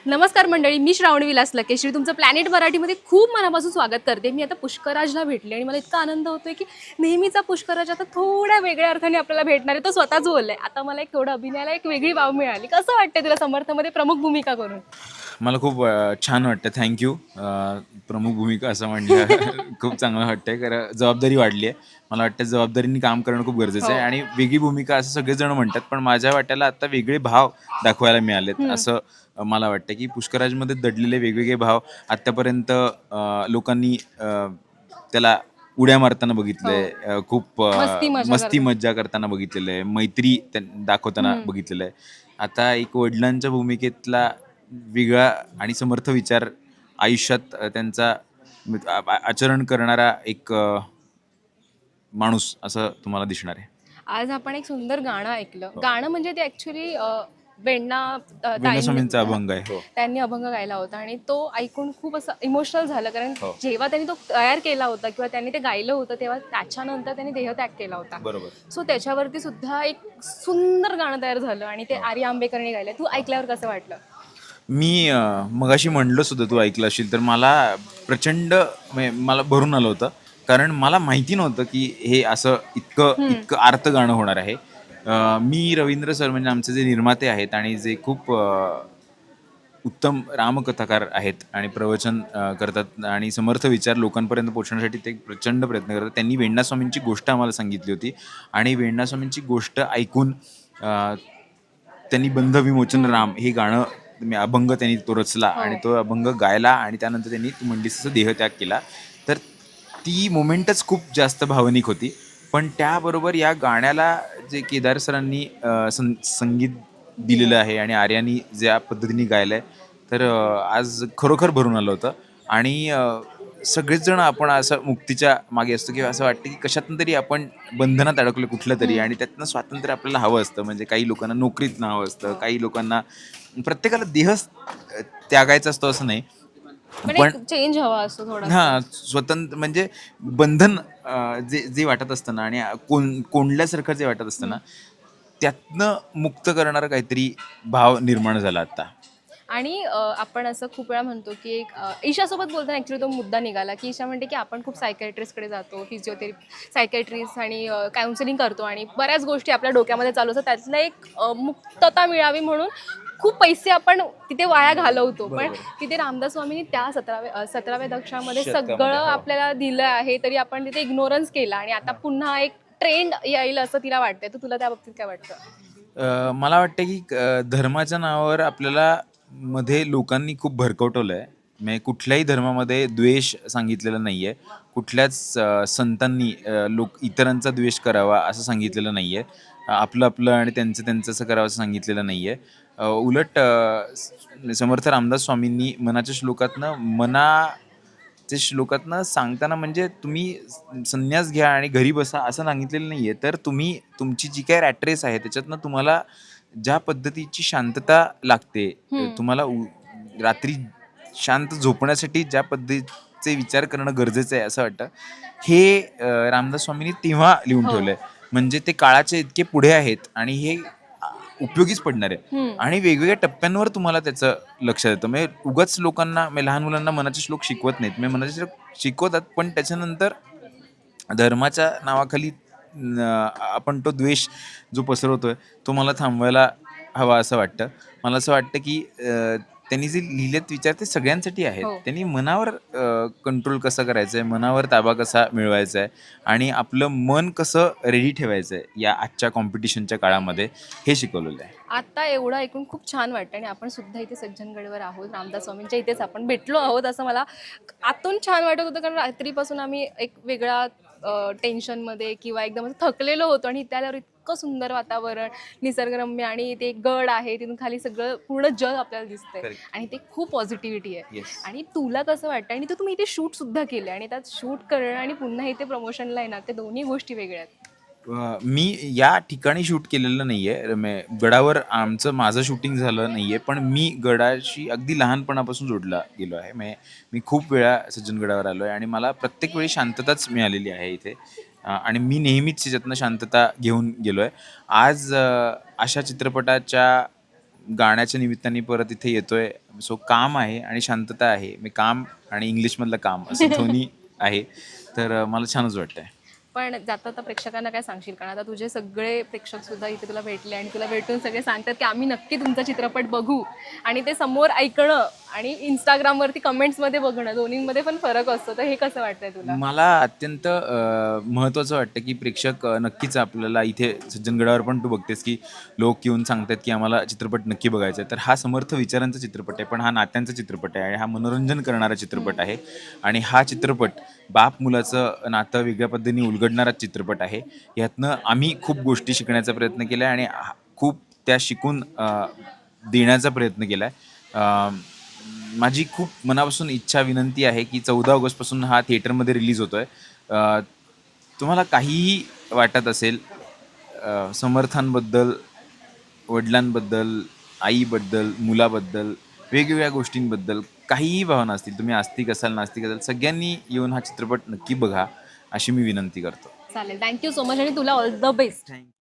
नमस्कार मंडळी, मी श्रावणी विलास लकेश्री तुमचं प्लॅनेट मराठीमध्ये खूप मनापासून स्वागत करते. मी आता पुष्कराजला भेटले आणि मला इतका आनंद होतोय की नेहमीचा पुष्कराज आता थोड्या वेगळ्या अर्थाने आपल्याला भेटणार आहे. तो स्वतःच बोललाय, आता मला एक थोडं अभिनयाला एक वेगळी वाव मिळाली. कसं वाटतंय तुला समर्थमध्ये प्रमुख भूमिका करून? मला खूप छान वाटतं. थँक्यू. प्रमुख भूमिका असं म्हणलं खूप चांगलं वाटतंय, कारण जबाबदारी वाढली आहे. मला वाटतं जबाबदारीने काम करणं खूप गरजेचं आहे हो. आणि वेगळी भूमिका असं सगळेजण म्हणतात, पण माझ्या वाट्याला आता वेगळे भाव दाखवायला मिळालेत असं मला वाटतं, की पुष्कराजमध्ये दडलेले वेगवेगळे भाव आत्तापर्यंत लोकांनी त्याला उड्या मारताना हो. बघितलंय, खूप मस्ती मजा मस्ती करतात. मज्जा करताना बघितलेलं आहे, मैत्री दाखवताना बघितलेलं आहे. आता एक वडिलांच्या भूमिकेतला वेगळा आणि समर्थ विचार आयुष्यात त्यांचा आचरण करणारा एक माणूस असं तुम्हाला दिसणार आहे. आज आपण एक सुंदर गाणं ऐकलं. हो. गाणं म्हणजे ते ॲक्च्युली वेण्णा ताईंनी वेणुस्वामींचा अभंग आहे. हो. त्यांनी अभंग गायला होता आणि तो ऐकून खूप असं इमोशनल झालं. कारण हो. जेव्हा त्यांनी तो तयार केला होता किंवा त्यांनी ते गायलं होतं तेव्हा त्याच्यानंतर त्यांनी देहत्याग केला होता. बरोबर. सो त्याच्यावरती सुद्धा एक सुंदर गाणं तयार झालं आणि ते आर्या आंबेकरने गायलं. तू ऐकल्यावर कसं वाटलं? मी मगाशी म्हणलं सुद्धा, तू ऐकलं असेल तर, मला प्रचंड मला भरून आलं होतं, कारण मला माहिती नव्हतं की हे असं इतकं इतकं आर्त गाणं होणार आहे. मी रवींद्र सर म्हणजे आमचे जे निर्माते आहेत आणि जे खूप उत्तम रामकथाकार आहेत आणि प्रवचन करतात आणि समर्थ विचार लोकांपर्यंत पोहोचण्यासाठी ते प्रचंड प्रयत्न करतात. त्यांनी वेण्णास्वामींची गोष्ट आम्हाला सांगितली होती आणि वेण्णास्वामींची गोष्ट ऐकून त्यांनी बंध विमोचन राम हे गाणं अभंग त्यांनी तो रचला आणि तो अभंग गायला आणि त्यानंतर त्यांनी मंडिसचा देहत्याग केला. तर ती मोमेंटच खूप जास्त भावनिक होती. पण त्याबरोबर या गाण्याला जे केदार सरांनी संगीत दिलेलं आहे आणि आर्यानी ज्या पद्धतीने गायलंय, तर आज खरोखर भरून आलं होतं. आणि सगळेच जण आपण असं मुक्तीच्या मागे असतो किंवा असं वाटतं की कशातून तरी आपण बंधनात अडकलो कुठलं तरी आणि त्यातनं स्वातंत्र्य आपल्याला हवं असतं. म्हणजे काही लोकांना नोकरीतनं हवं असतं, काही लोकांना प्रत्येकाला त्यागायचा असतो असं नाही. पण पण एक चेंज हवा असतो थोडासा. हां, स्वतंत्र म्हणजे बंधन जे जे वाटत असतं ना आणि कोंडल्यासारखं जे वाटत असतं ना, त्यातनं मुक्त करणारा काहीतरी भाव निर्माण झाला आता. आणि आपण असं खूप वेळा म्हणतो की एक ईशासोबत बोलताना ॲक्च्युली तो मुद्दा निघाला की ईशा म्हणते की आपण खूप सायकॅट्रिस्टकडे जातो, फिजिओथेरपी सायकॅट्रिस्ट आणि काउन्सिलिंग करतो आणि बऱ्याच गोष्टी आपल्या डोक्यामध्ये चालू असतात. त्यातलं एक मुक्तता मिळावी म्हणून खूप पैसे आपण तिथे वाया घालवतो. पण तिथे रामदास स्वामींनी त्या 17व्या दक्षामध्ये शतकामध्ये, सगळं हो. आपल्याला दिलं आहे, तरी आपण तिथे इग्नोरन्स केला आणि आता पुन्हा एक ट्रेंड येईल असं तिला वाटतंय. तर तुला त्या बाबतीत काय वाटतं? मला वाटतं की धर्माच्या नावावर आपल्याला मध्ये लोकांनी खूप भरकटवलं आहे. म्हणजे कुठल्याही धर्मामध्ये द्वेष सांगितलेला नाही आहे. कुठल्याच संतांनी इतरांचा द्वेष करावा असं सांगितलेलं नाही आहे. आपलं आपलं आणि त्यांचं त्यांचं असं करावं असं सांगितलेलं नाही आहे. उलट समर्थ रामदास स्वामींनी मनाच्या श्लोकातनं सांगताना म्हणजे तुम्ही संन्यास घ्या आणि घरी बसा असं सांगितलेलं नाही आहे. तर तुम्ही तुमची जी काही रॅट रेस आहे त्याच्यातनं तुम्हाला ज्या पद्धतीची शांतता लागते, तुम्हाला रात्री शांत झोपण्यासाठी ज्या पद्धतीचे विचार करणं गरजेचं आहे असं वाटतं. हे रामदास स्वामींनी तेव्हा लिहून हो. ठेवलंय. म्हणजे ते काळाचे इतके पुढे आहेत आणि हे उपयोगीच पडणार आहे आणि वेगवेगळ्या टप्प्यांवर तुम्हाला त्याचं लक्ष देतं. म्हणजे उगाच लोकांना लहान मुलांना मनाचे श्लोक शिकवत नाहीत. म्हणजे मनाचे श्लोक शिकवतात, पण त्याच्यानंतर धर्माच्या नावाखाली आपण तो द्वेष जो पसरवतोय तो मला थांबवायला हवा असं वाटतं. मला असं वाटतं की त्यांनी जे लिहिलेत विचार ते सगळ्यांसाठी आहेत. हो. त्यांनी मनावर कंट्रोल कसा करायचा आहे, मनावर ताबा कसा मिळवायचा आहे आणि आपलं मन कसं रेडी ठेवायचं आहे या आजच्या कॉम्पिटिशनच्या काळामध्ये, हे शिकवलेलं आहे. आता एवढं ऐकून खूप छान वाटतं आणि आपण सुद्धा इथे सज्जनगडवर आहोत. रामदास स्वामींच्या इथेच आपण भेटलो आहोत असं मला आतून छान वाटत होतं. कारण रात्रीपासून आम्ही एक वेगळ्या टेन्शनमध्ये किंवा एकदम असं थकलेलो होतो आणि इथे आल्यावर इतकं सुंदर वातावरण, निसर्गरम्य आणि ते गड आहे, तिथून खाली सगळं पूर्ण जग आपल्याला दिसतंय Correct. आणि ते खूप पॉझिटिव्हिटी आहे. Yes. आणि तुला कसं वाटतं? आणि तुम्ही इथे शूट सुद्धा केले आणि त्यात शूट करणं आणि पुन्हा इथे प्रमोशनला येणार, ते दोन्ही गोष्टी वेगळ्या आहेत. मी या ठिकाणी शूट केलेलं नाहीये. गडावर माझं शूटिंग झालं नाहीये, पण मी गडाशी अगदी लहानपणापासून जोडला गेलो आहे. म्हणजे मी खूप वेळा सज्जनगडावर आलोय आणि मला प्रत्येक वेळी शांतताच मिळालेली आहे इथे. आणि मी नेहमीच त्याच्यातनं शांतता घेऊन गेलोय. आज अशा चित्रपटाच्या गाण्याच्या निमित्ताने परत इथे येतोय. सो काम आहे आणि शांतता आहे. मी काम आणि इंग्लिशमधलं काम असं दोन्ही आहे. तर मला छानच वाटतंय. पण जाता आता प्रेक्षकांना काय सांगशील? कारण आता तुझे सगळे प्रेक्षक सुद्धा इथे तुला भेटले आणि तुला भेटून सगळे सांगतात की आम्ही नक्की तुमचा चित्रपट बघू आणि ते समोर ऐकणं आणि इंस्टाग्रामवरती कमेंट्समध्ये बघणं दोन्हींमध्ये पण फरक असतो. तर हे कसं वाटतंय तुला? मला अत्यंत महत्त्वाचं वाटतं की प्रेक्षक नक्कीच आपल्याला इथे सज्जनगडावर पण तू बघतेस की लोक येऊन सांगतात की आम्हाला चित्रपट नक्की बघायचा आहे. तर हा समर्थ विचारांचा चित्रपट आहे, पण हा नात्यांचा चित्रपट आहे आणि हा मनोरंजन करणारा चित्रपट आहे. आणि हा चित्रपट बाप मुलाचं नातं वेगळ्या पद्धतीने उलगडणारा चित्रपट आहे. यातनं आम्ही खूप गोष्टी शिकण्याचा प्रयत्न केला आहे आणि खूप त्या शिकून देण्याचा प्रयत्न केला आहे. माझी खूप मनापासून इच्छा विनंती आहे की 14 ऑगस्टपासून हा थिएटरमध्ये रिलीज होतोय. तुम्हाला काहीही वाटत असेल समर्थांबद्दल, वडिलांबद्दल, आईबद्दल, मुलाबद्दल, वेगवेगळ्या गोष्टींबद्दल काहीही भावना असतील, तुम्ही आस्तिक असाल, नास्तिक असाल, सगळ्यांनी येऊन हा चित्रपट नक्की बघा, अशी मी विनंती करतो. चालेल. थँक्यू सो मच आणि तुला ऑल द बेस्ट.